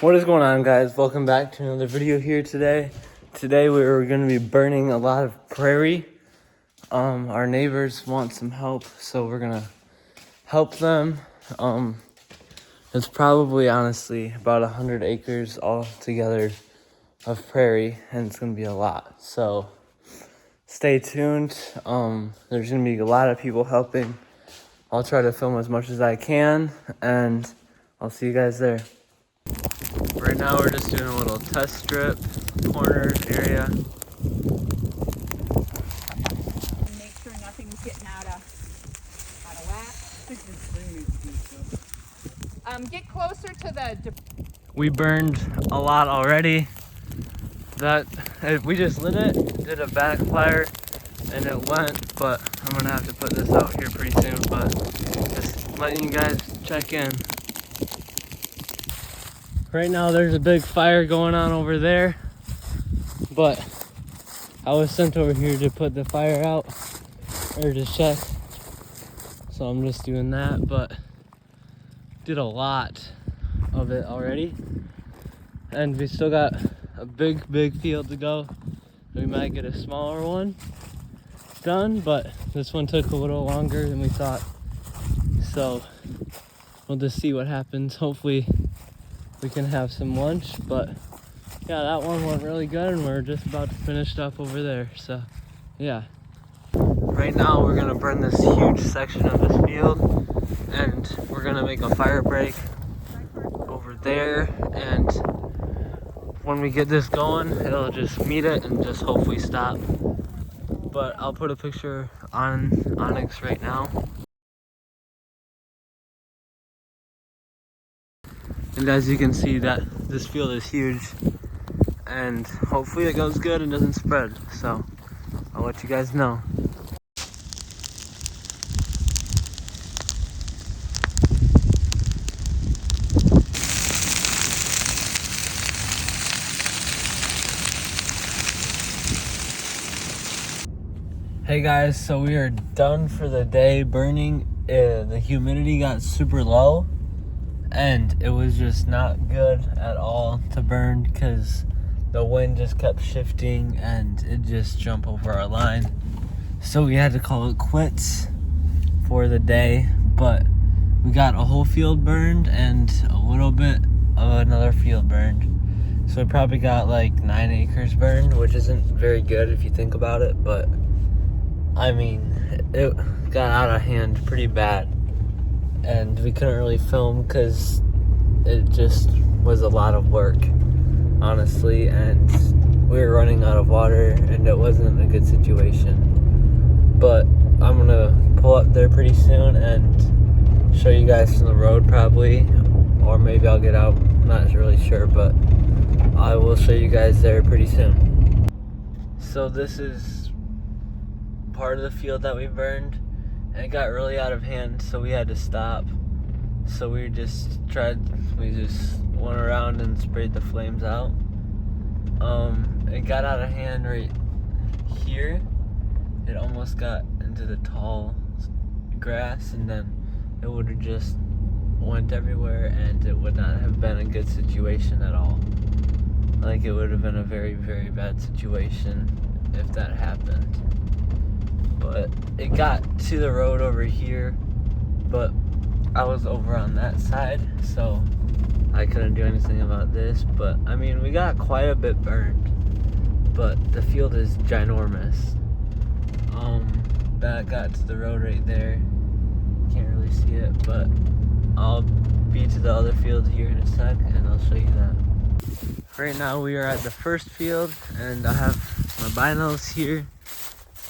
What is going on, guys? Welcome back to another video here today. Today we're going to be burning a lot of prairie. Our neighbors want some help, so we're going to help them. It's probably honestly about 100 acres all together of prairie, and it's going to be a lot. So stay tuned. There's going to be a lot of people helping. I'll try to film as much as I can, and I'll see you guys there. Right now we're just doing a little test strip, corner area. Make sure nothing's getting out of whack. Get closer to the. We burned a lot already. We just lit it, did a backfire, and it went. But I'm gonna have to put this out here pretty soon. But just letting you guys check in. Right now there's a big fire going on over there, but I was sent over here to put the fire out, or to check, so I'm just doing that. But did a lot of it already, and we still got a big field to go. We might get a smaller one done, but this one took a little longer than we thought, so we'll just see what happens. Hopefully we can have some lunch. But yeah, that one went really good, and we're just about to finish up over there. So yeah, right now we're gonna burn this huge section of this field, and we're gonna make a fire break over there, and when we get this going, it'll just meet it and just hopefully stop. But I'll put a picture on Onyx right now. And as you can see, that this field is huge, and hopefully it goes good and doesn't spread. So I'll let you guys know. Hey guys, so we are done for the day burning. The humidity got super low, and it was just not good at all to burn because the wind just kept shifting and it just jumped over our line. So we had to call it quits for the day, but we got a whole field burned and a little bit of another field burned. So we probably got like 9 acres burned, which isn't very good if you think about it, but I mean, it got out of hand pretty bad, and we couldn't really film because it just was a lot of work, honestly, and we were running out of water, and it wasn't a good situation. But I'm gonna pull up there pretty soon and show you guys from the road probably, or maybe I'll get out, I'm not really sure, but I will show you guys there pretty soon. So this is part of the field that we burned, and it got really out of hand, so we had to stop. So we just went around and sprayed the flames out. It got out of hand right here. It almost got into the tall grass, and then it would have just went everywhere, and it would not have been a good situation at all. Like, it would have been a very bad situation if that happened. But it got to the road over here, but I was over on that side, so I couldn't do anything about this. But I mean, we got quite a bit burned, but the field is ginormous. That got to the road right there. Can't really see it, but I'll be to the other field here in a sec, and I'll show you that. Right now we are at the first field, and I have my binos here.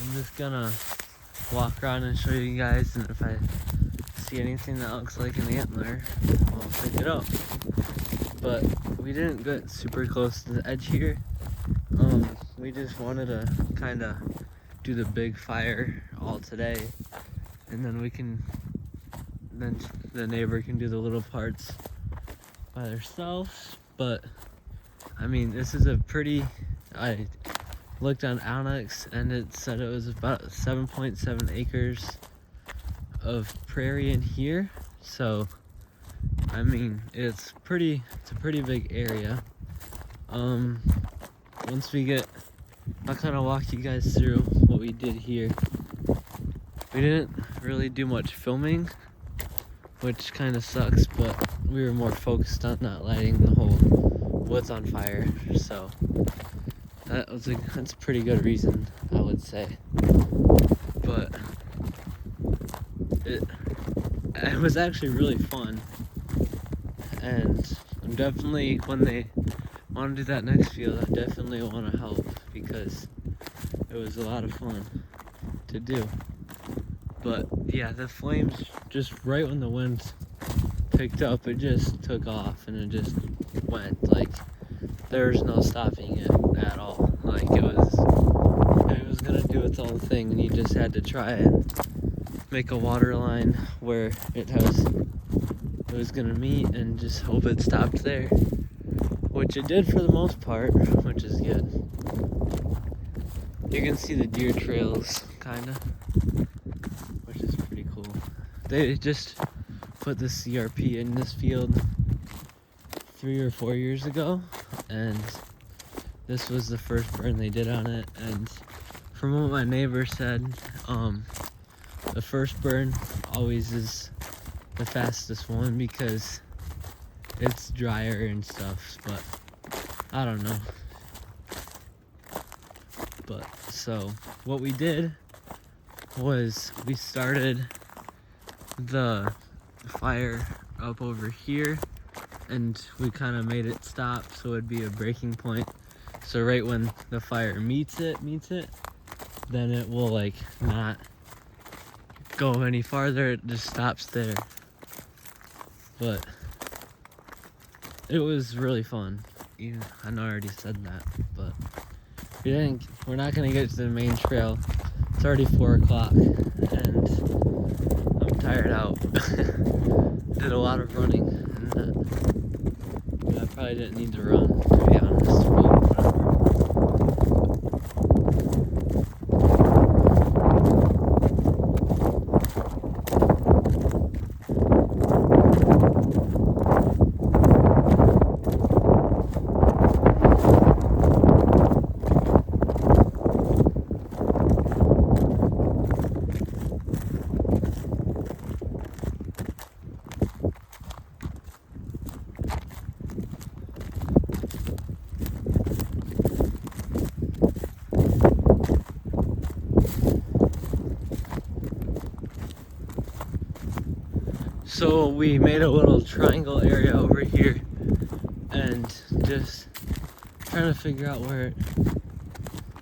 I'm just gonna walk around and show you guys, and if I see anything that looks like an antler, I'll pick it up. But we didn't get super close to the edge here. We just wanted to kind of do the big fire all today, and then then the neighbor can do the little parts by themselves. But I mean, this is a pretty, I looked on Onyx, and it said it was about 7.7 acres of prairie in here. So I mean, it's a pretty big area. Once we get, I'll kind of walk you guys through what we did here. We didn't really do much filming, which kind of sucks, but we were more focused on not lighting the whole woods on fire, so that's a pretty good reason, I would say. But it was actually really fun, and I'm definitely, when they want to do that next field, I definitely want to help, because it was a lot of fun to do. But yeah, the flames, just right when the wind picked up, it just took off, and it just went. Like, there's no stopping it at all. Like, it was gonna do its own thing, and you just had to try and make a water line where it was gonna meet, and just hope it stopped there, which it did for the most part, which is good. You can see the deer trails, kinda, which is pretty cool. They just put the CRP in this field 3 or 4 years ago, and this was the first burn they did on it. And from what my neighbor said, the first burn always is the fastest one because it's drier and stuff, but I don't know. But so what we did was we started the fire up over here, and we kind of made it stop so it'd be a breaking point. So right when the fire meets it, then it will like not go any farther, it just stops there. But it was really fun. I know I already said that, but we're not gonna get to the main trail. It's already 4 o'clock and I'm tired out. Did a lot of running, and I probably didn't need to run, to be honest, but whatever. So we made a little triangle area over here and just trying to figure out where it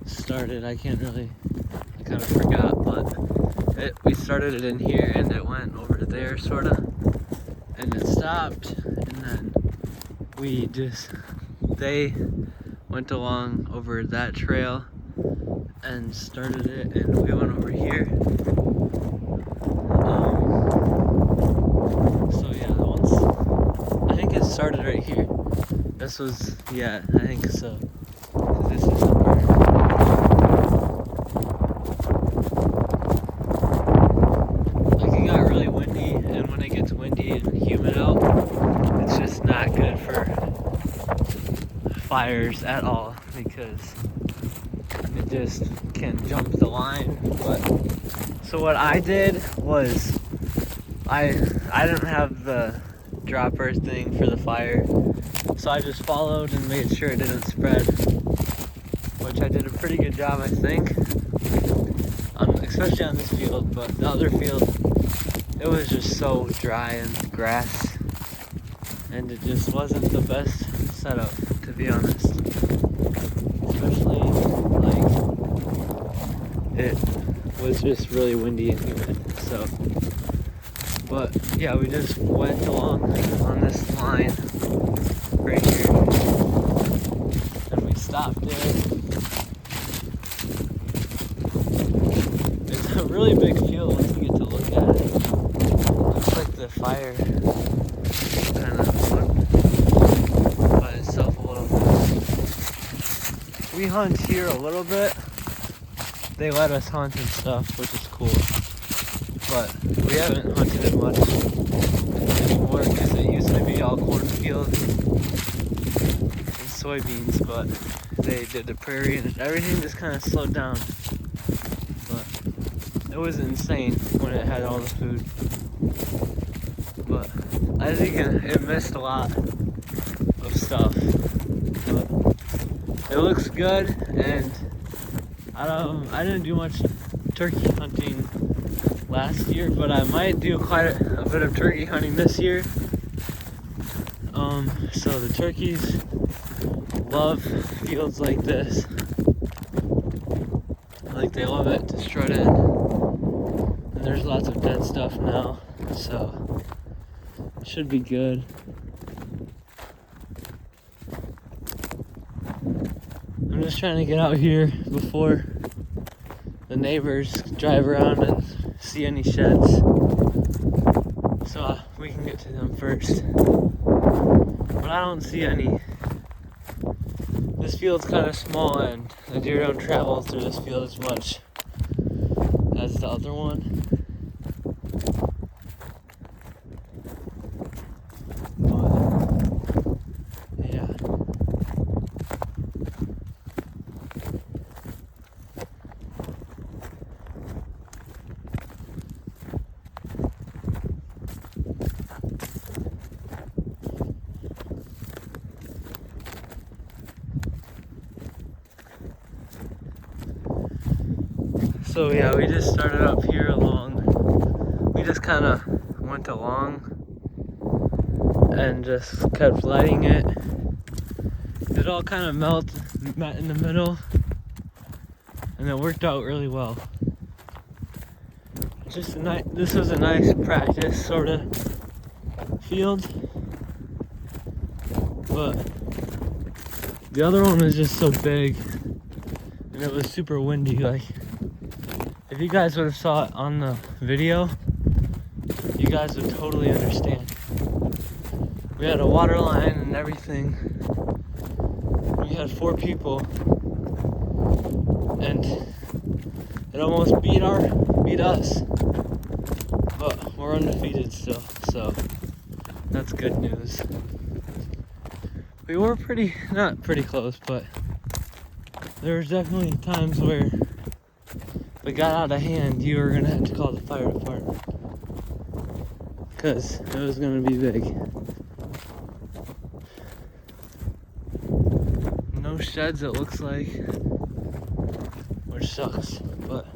started. I kind of forgot, but we started it in here and it went over there sorta, and it stopped, and then they went along over that trail and started it, and we went over here. I think it started right here. This was, yeah, I think so. This is the burn. Like, it got really windy, and when it gets windy and humid out, it's just not good for fires at all, because it just can jump the line. But so what I did was I didn't have the dropper thing for the fire, so I just followed and made sure it didn't spread, which I did a pretty good job, I think, especially on this field. But the other field, it was just so dry and grass, and it just wasn't the best setup, to be honest, especially like it was just really windy and humid. So but yeah, we just went along on this line right here, and we stopped it. It's a really big field once you get to look at it. Looks like the fire kind of went by itself a little bit. We hunt here a little bit. They let us hunt and stuff, which is cool. But we haven't hunted it much anymore because it used to be all cornfield and soybeans, but they did the prairie and everything just kind of slowed down. But it was insane when it had all the food. But I think it missed a lot of stuff. But it looks good, and I didn't do much turkey hunting last year, but I might do quite a bit of turkey hunting this year. So the turkeys love fields like this. Like, they love it to strut in. And there's lots of dead stuff now, so it should be good. I'm just trying to get out here before the neighbors drive around and see any sheds, so we can get to them first. But I don't see any. This field's kind of small, and the deer don't travel through this field as much as the other one. But yeah. So yeah, we just started up here along. We just kind of went along and just kept lighting it. It all kind of met in the middle, and it worked out really well. Just this was a nice practice sort of field, but the other one was just so big, and it was super windy. Like, if you guys would have saw it on the video, you guys would totally understand. We had a water line and everything. We had 4 people, and it almost beat us. But we're undefeated still, so that's good news. We were not pretty close, but there was definitely times where we got out of hand. You were gonna have to call the fire department, because it was gonna be big. No sheds, it looks like, which sucks, but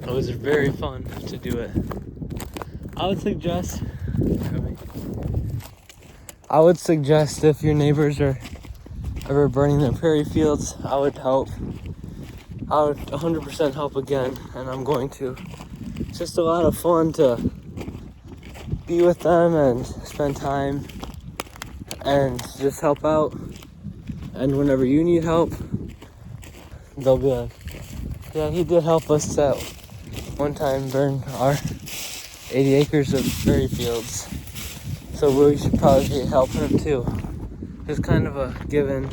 it was very fun to do it. I would suggest if your neighbors are ever burning their prairie fields, I would help. I would 100% help again, and I'm going to. It's just a lot of fun to be with them and spend time and just help out. And whenever you need help, they'll be like, yeah, he did help us that one time burn our 80 acres of prairie fields. So we should probably be helping him too. It's kind of a given.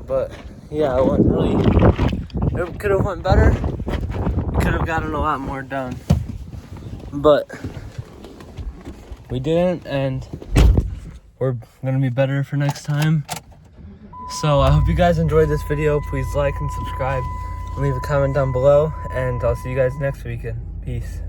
But yeah, it could have went better. We could have gotten a lot more done. But we didn't, and we're gonna be better for next time. So I hope you guys enjoyed this video. Please like and subscribe and leave a comment down below, and I'll see you guys next weekend. Peace.